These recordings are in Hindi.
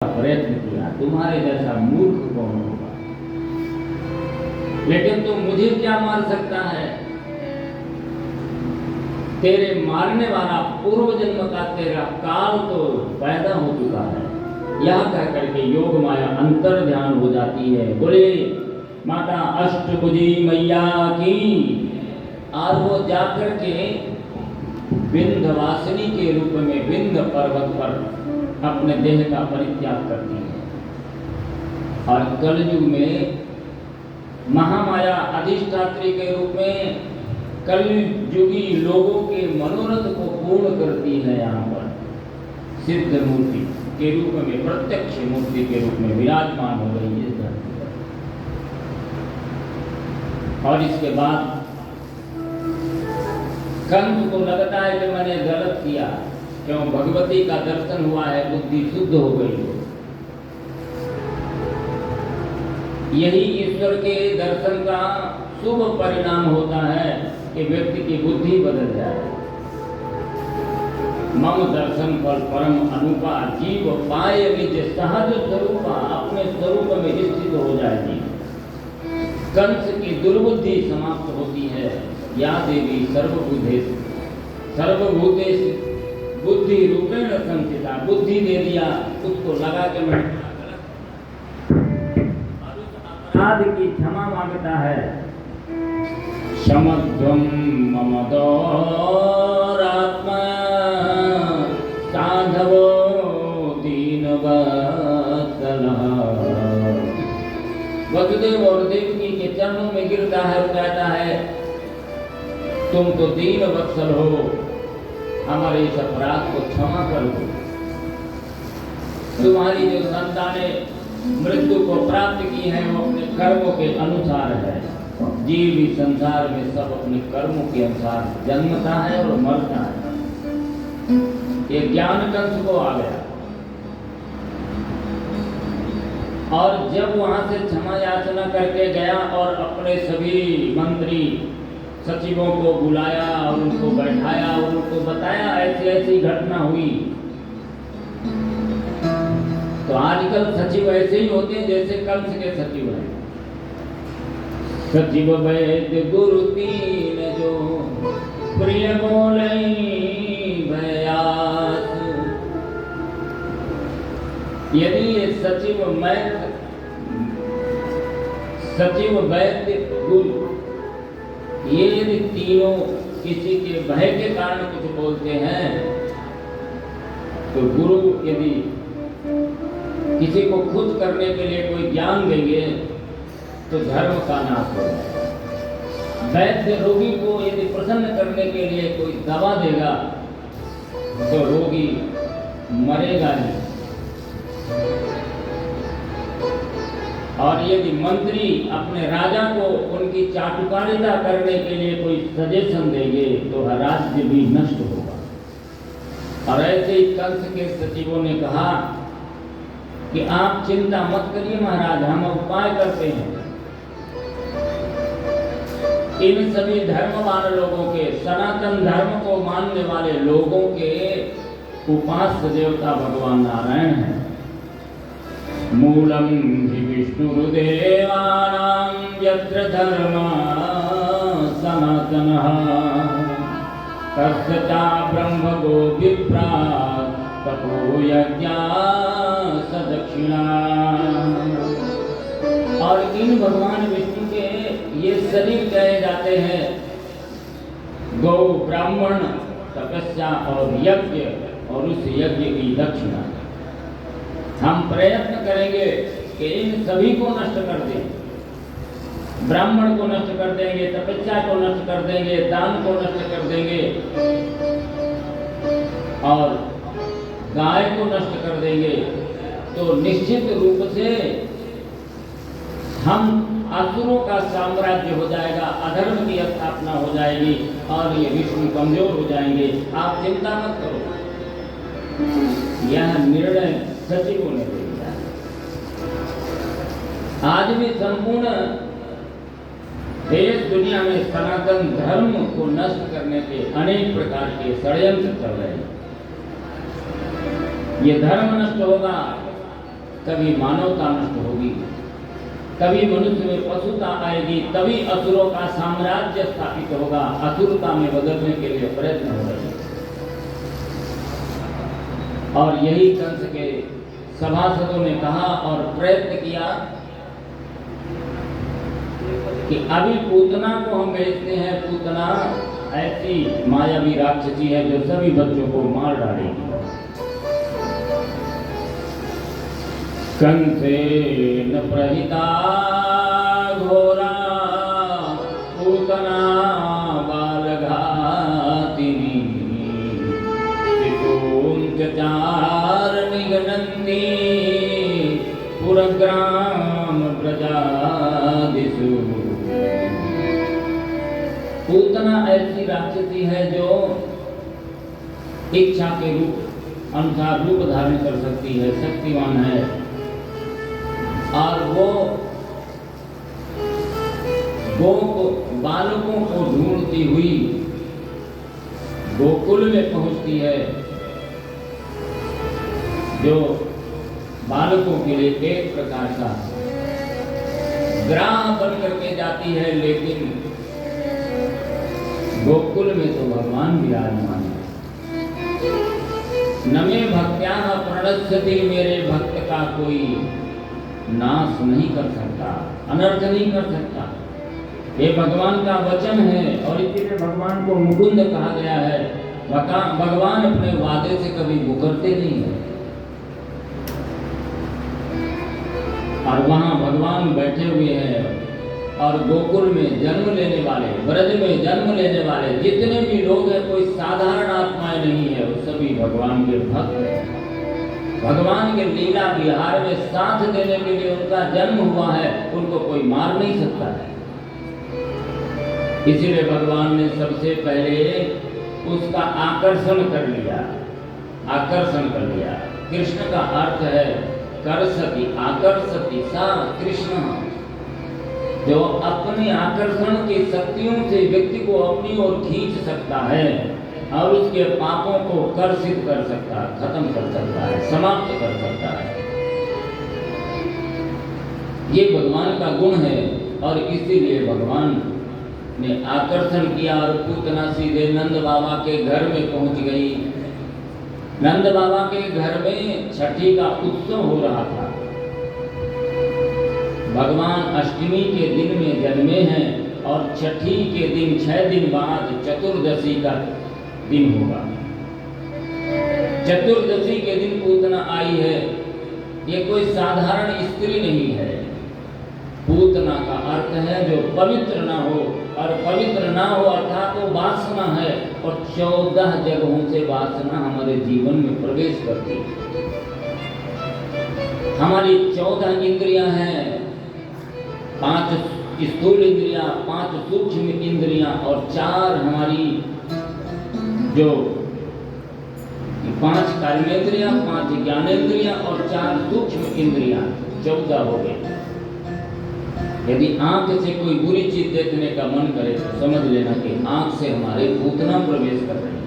प्रयत्न किया, तुम्हारे जैसा मूर्ख कौन होगा। लेकिन तू मुझे क्या मार सकता है, तेरे मारने वाला पूर्व जन्म का तेरा काल तो पैदा हो चुका है। यह कह करके योग माया अंतर ध्यान हो जाती है। बोले माता अष्टभुजी मैया की। और वो जाकर के विंध्यवासिनी के रूप में विंध्य पर्वत पर अपने देह का परित्याग करती है। और कलयुग में महामाया अधिष्ठात्री के रूप में कलयुगी लोगों के मनोरथ को पूर्ण करती है। यहाँ पर सिद्ध मूर्ति के रूप में, प्रत्यक्ष मूर्ति के रूप में विराजमान हो गई है धरती पर। और इसके बाद कंस को लगता है कि मैंने गलत किया, क्यों भगवती का दर्शन हुआ है, बुद्धि शुद्ध हो गई है। यही ईश्वर के दर्शन का शुभ परिणाम होता है कि व्यक्ति की बुद्धि बदल जाए। मम दर्शन फल परम अनुपा, जीव पाए निज सहज स्वरूपा, अपने स्वरूप में स्थित हो जाएगी। कंस की दुर्बुद्धि समाप्त होती है। या देवी सर्वभूतेश बुद्धि रूपेण संस्थिता, बुद्धि दे दिया उसको, लगा के मैं अपराध की क्षमा मांगता है। समध्वम मम दौरात्मा साधवो दीनवत्सलः। वसुदेव और देवकी के चरणों में गिरता है, कहता है तुम तो दीन वत्सल हो, हमारे इस अपराध को क्षमा कर दो। तुम्हारी जो संतानें मृत्यु को प्राप्त की है वो अपने कर्मों के अनुसार है। जीव भी संसार में सब अपने कर्मों के अनुसार जन्मता है और मरता है। ये ज्ञान कंस को आ गया। और जब वहां से क्षमा याचना करके गया और अपने सभी मंत्री सचिवों को बुलाया और उनको बैठाया और उनको बताया ऐसी ऐसी घटना हुई। तो आजकल सचिव ऐसे ही होते हैं जैसे कंस के सचिव हैं। सचिव वैद्य गुरु तीन जो प्रिय बोले भयास। यदि ये सचिव वैद्य गुरु ये यदि तीनों किसी के भय के कारण कुछ बोलते हैं, तो गुरु यदि किसी को खुश करने के लिए कोई ज्ञान देंगे तो धर्म का नाश होगा। वैद्य रोगी को यदि प्रसन्न करने के लिए कोई दवा देगा तो रोगी मरेगा नहीं। और यदि मंत्री अपने राजा को उनकी चाटुकारिता करने के लिए कोई सजेशन देंगे तो राज्य भी नष्ट होगा। और ऐसे ही कंस के सचिवों ने कहा कि आप चिंता मत करिए महाराज, हम उपाय करते हैं। इन सभी धर्मवान लोगों के, सनातन धर्म को मानने वाले लोगों के उपास्य देवता भगवान नारायण हैं। मूलम हि विष्णुर्देवानां यत्र धर्म सनातनः तस्य च ब्रह्म गो विप्रा तपो यज्ञा सदक्षिणा। और इन भगवान विष्णु के ये शरीर कहे जाते हैं गौ, ब्राह्मण, तपस्या और यज्ञ, और उस यज्ञ की दक्षिणा। हम प्रयत्न करेंगे कि इन सभी को नष्ट कर दें। ब्राह्मण को नष्ट कर देंगे, तपस्या को नष्ट कर देंगे, दान को नष्ट कर देंगे और गाय को नष्ट कर देंगे। तो निश्चित रूप से हम असुरों का साम्राज्य हो जाएगा, अधर्म की स्थापना हो जाएगी और ये विष्णु कमजोर हो जाएंगे। आप चिंता मत करो। यह निर्णय सचिवों ने ले लिया। आज भी संपूर्ण देश दुनिया में सनातन धर्म को नष्ट करने के अनेक प्रकार के षड्यंत्र चल रहे हैं। ये धर्म नष्ट होगा तभी मानवता नष्ट होगी, तभी मनुष्य में पशुता आएगी, तभी असुरों का साम्राज्य स्थापित होगा, असुरता में बदलने के लिए प्रयत्न हो रहे हैं। और यही कंस के सभासदों ने कहा और प्रयत्न किया कि अभी पूतना को हम भेजते हैं। पूतना ऐसी मायावी राक्षसी है जो सभी बच्चों को मार डालेगी। कंसेन प्रहिता घोरा पूतना बालघातिनी चार निगनंदी पुरग्राम प्रजादिषु। पूतना ऐसी राक्षसी है जो इच्छा के रूप अनुसार रूप धारण कर सकती है, शक्तिवान है, और वो बालकों को ढूंढती हुई गोकुल में पहुंचती है, जो बालकों के लिए एक प्रकार का ग्राह बन करके जाती है। लेकिन गोकुल में तो भगवान विराजमान है। न मे भक्त्या प्रणश्यति, मेरे भक्त का कोई नाश नहीं कर सकता, अनर्थ नहीं कर सकता। ये भगवान का वचन है और इसीलिए भगवान को मुकुंद कहा गया है। भगवान अपने वादे से कभी मुकरते नहीं है। और वहाँ भगवान बैठे हुए हैं और गोकुल में जन्म लेने वाले, ब्रज में जन्म लेने वाले जितने भी लोग हैं, कोई साधारण आत्माएं नहीं है, वो सभी भगवान के भक्त हैं। भगवान के लीला विहार में साथ देने के लिए उनका जन्म हुआ है, उनको कोई मार नहीं सकता है। इसीलिए भगवान ने सबसे पहले उसका आकर्षण कर लिया, आकर्षण कर लिया। कृष्ण का अर्थ है करसति, आकर्षति सा कृष्ण, जो अपने आकर्षण की शक्तियों से व्यक्ति को अपनी ओर खींच सकता है और उसके पापों को कर्षित कर सकता है, खत्म कर सकता है, समाप्त कर सकता है। ये भगवान का गुण है और इसीलिए भगवान ने आकर्षण किया और पूतना सीधे नंद बाबा के घर में पहुंच गई। नंद बाबा के घर में छठी का उत्सव हो रहा था। भगवान अष्टमी के दिन में जन्मे हैं और छठी के दिन 6 दिन बाद चतुर्दशी का दिन होगा। चतुर्दशी के दिन पूतना आई है। ये कोई साधारण स्त्री नहीं है। पूतना का अर्थ है जो पवित्र ना हो, और पवित्र ना हो अर्थात वो वासना है, और 14 जगहों से वासना हमारे जीवन में प्रवेश करती है। हमारी 14 इंद्रियां हैं, 5 स्थूल इंद्रियां, 5 सूक्ष्म इंद्रियां और 4 हमारी जो 5 कर्मेंद्रियां, 5 ज्ञानेंद्रियां और 4 सूक्ष्म इंद्रियां, 14 हो गए। यदि आंख से कोई बुरी चीज देखने का मन करे तो समझ लेना कि आंख से हमारे पूतना प्रवेश कर रही है।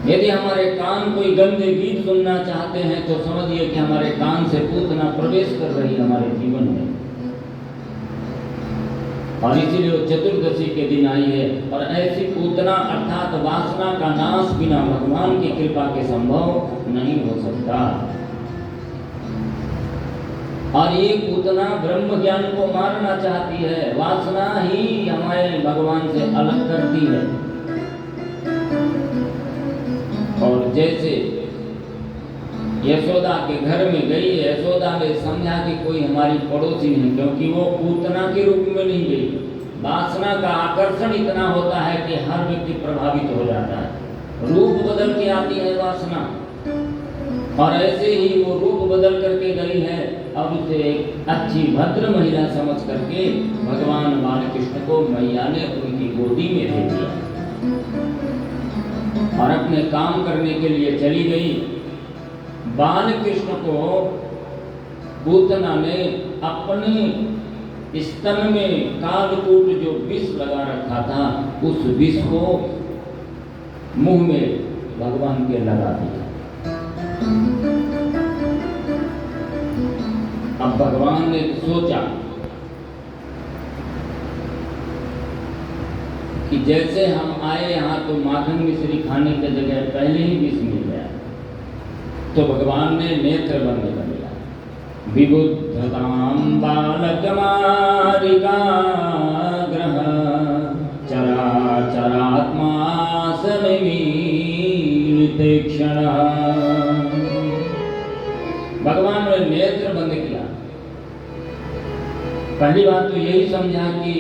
यदि हमारे कान कोई गंदे गीत सुनना चाहते हैं तो समझिए कि हमारे कान से पूतना प्रवेश कर रही है हमारे जीवन में। और इसीलिए वो चतुर्दशी के दिन आई है। और ऐसी पूतना अर्थात वासना का नाश बिना भगवान की कृपा के संभव नहीं हो सकता। और ये पूतना ब्रह्म ज्ञान को मारना चाहती है। वासना ही हमारे भगवान से अलग करती है। और जैसे यशोदा के घर में गई, यशोदा ने समझा कि कोई हमारी पड़ोसी नहीं, क्योंकि वो पूतना के रूप में नहीं गई। वासना का आकर्षण इतना होता है कि हर व्यक्ति प्रभावित हो जाता है। रूप बदल के आती है वासना, और ऐसे ही वो रूप बदल करके गई है। अब उसे एक अच्छी भद्र महिला समझ करके भगवान बालकृष्ण को मैया ने उनकी गोदी में दे दिया और अपने काम करने के लिए चली गई। बालकृष्ण को पूतना ने अपने स्तन में कालकूट जो विष लगा रखा था, उस विष को मुंह में भगवान के लगा दिया। अब भगवान ने सोचा कि जैसे हम आए यहाँ तो माखन मिश्री खाने की जगह पहले ही विष मिल गया, तो भगवान ने नेत्र बंद कर लिया। विबुद्धताम बालकमारिका ग्रह चराचरात्मा समिमीलिते क्षण। भगवान ने नेत्र बंद किया। पहली बात तो यही समझा कि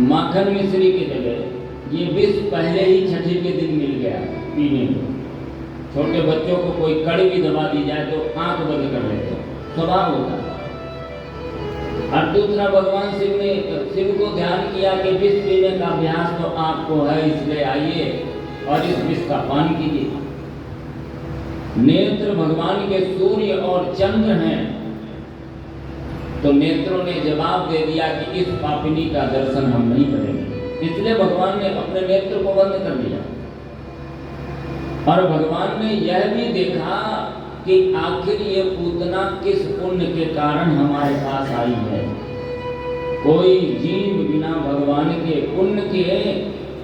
माखन मिश्री की जगह ये विष पहले ही छठी के दिन मिल गया पीने को। छोटे बच्चों को कोई कड़ी भी दबा दी जाए तो आंख बंद कर लेते हैं, स्वभाव होता है। और दूसरा, भगवान शिव को ध्यान किया कि विष पीने का अभ्यास तो आपको है, इसलिए आइए और इस विष का पान कीजिए। नेत्र भगवान के सूर्य और चंद्र हैं, तो नेत्रों ने जवाब दे दिया कि इस पापिनी का दर्शन हम नहीं करेंगे, इसलिए भगवान ने अपने नेत्र को बंद कर दिया। और भगवान ने यह भी देखा कि आखिर ये पूतना किस पुण्य के कारण हमारे पास आई है। कोई जीव बिना भगवान के पुण्य के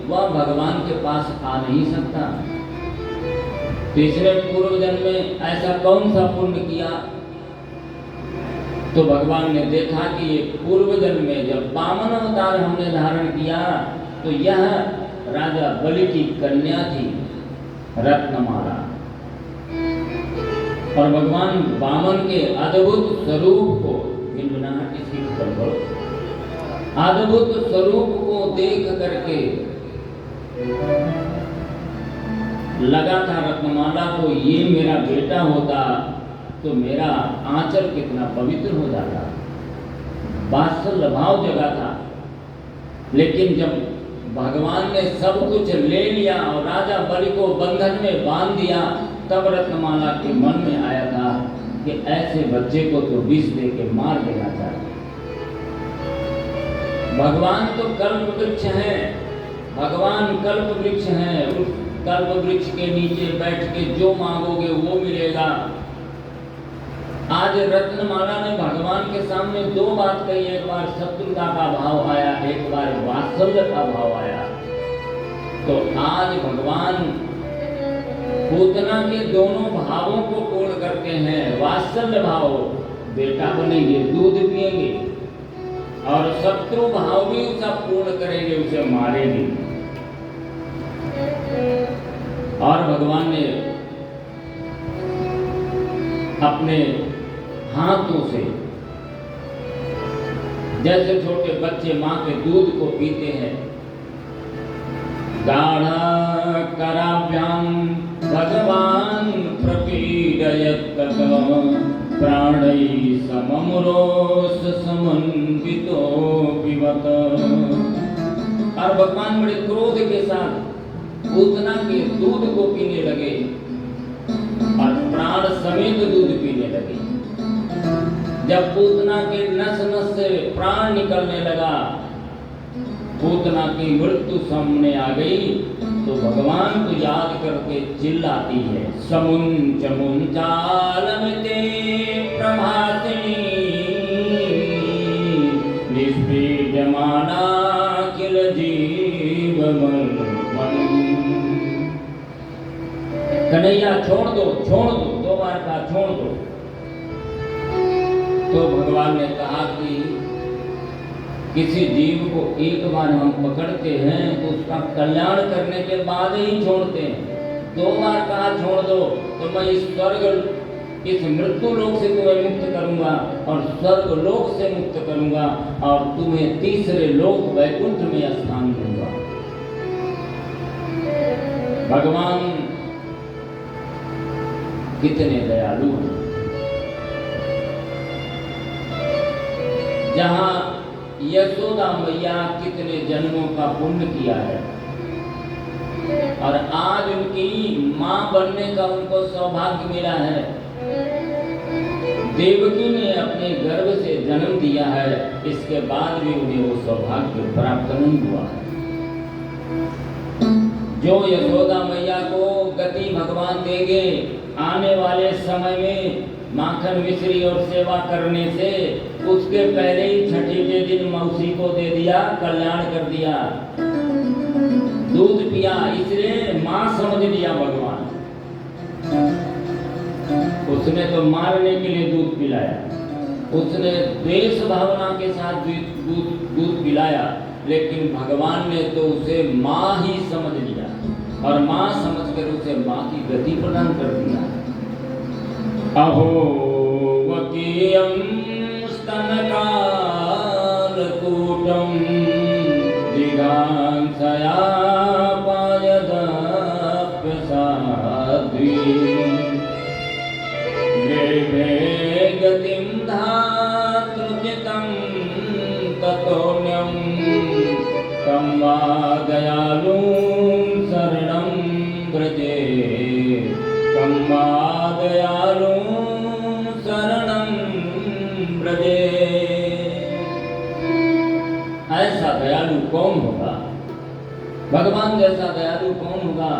वह भगवान के पास आ नहीं सकता। तीसरे पूर्व जन्म में ऐसा कौन सा पुण्य किया? तो भगवान ने देखा कि ये पूर्व जन्म में जब वामन अवतार हमने धारण किया तो यह राजा बलि की कन्या थी रत्नमाला। और भगवान वामन के अद्भुत स्वरूप को अद्भुत स्वरूप को देख करके लगा था रत्नमाला को, ये मेरा बेटा होता तो मेरा आंचल कितना पवित्र हो जाता। वात्सल्य भाव जगा था। लेकिन जब भगवान ने सब कुछ ले लिया और राजा बलि को बंधन में बांध दिया, तब रत्नमाला के मन में आया था कि ऐसे बच्चे को तो विष दे के मार देना चाहिए। भगवान तो कल्प वृक्ष हैं, भगवान कल्प वृक्ष हैं। उस कल्प वृक्ष के नीचे बैठ के जो मांगोगे वो मिलेगा। आज रत्नमाला ने भगवान के सामने दो बात कही, एक बार शत्रुता का भाव आया, एक बार वात्सल्य का भाव आया। तो आज भगवान पूतना के दोनों भावों को पूर्ण करते हैं। वात्सल्य भाव, बेटा बनेंगे, दूध पिएंगे, और शत्रु भाव भी उसका पूर्ण करेंगे, उसे मारेंगे। और भगवान ने अपने हाथों से, जैसे छोटे बच्चे माँ के दूध को पीते हैं, गाढ़ा कराभ्याम भगवान प्रपीडयत् प्राणै सममरोष समन्वितो पिबत। और भगवान बड़े क्रोध के साथ पूतना के दूध को पीने लगे और प्राण समेत दूध पीने लगे। जब पूतना के नस नस से प्राण निकलने लगा, पूतना की मृत्यु सामने आ गई, तो भगवान को याद करके चिल्लाती है, समुंच मुंचालमते प्रभासिनी निष्पीड्यमाना किल जीवमन। कन्हैया छोड़ दो, दो बार कहा छोड़ दो। तो भगवान ने कहा कि किसी जीव को एक बार हम पकड़ते हैं तो उसका कल्याण करने के बाद ही छोड़ते हैं। दो बार कहा छोड़ दो तो मैं इस मृत्यु लोक से तुम्हें मुक्त करूंगा और स्वर्ग लोक से मुक्त करूंगा और तुम्हें तीसरे लोक वैकुंठ में स्थान दूंगा। भगवान कितने दयालु हैं। जहां यशोदा मैया कितने जन्मों का पुण्य किया है और आज उनकी मां बनने का उनको सौभाग्य मिला है। देवकी ने अपने गर्भ से जन्म दिया है, इसके बाद भी उन्हें वो सौभाग्य प्राप्त नहीं हुआ है। जो यशोदा मैया को गति भगवान देंगे, आने वाले समय में माखन मिश्री और सेवा करने से उसके पहले ही छठी के दिन मौसी को दे दिया, कल्याण कर दिया। दूध पिया, इसलिए मां समझ लिया भगवान। उसने तो मारने के लिए दूध पिलाया, उसने द्वेष भावना के साथ दूध पिलाया, लेकिन भगवान ने तो उसे मां ही समझ लिया और मां समझकर उसे मां की गति प्रदान कर दिया। अहो वकीयं स्तनकालकूटं जिघांसया पायदाप्यसाध्वी गर्भे गतिं धातृचितं ततोऽन्यं तं वा दयालुं शरणं व्रजे, तं वा दयालुं शरणं व्रजे। ऐसा दयालु कौन होगा? भगवान जैसा दयालु कौन होगा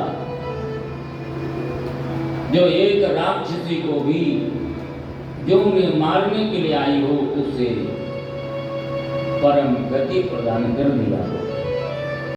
जो एक राक्षसी को भी जो उन्हें मारने के लिए आई हो उसे परम गति प्रदान कर दिया हो।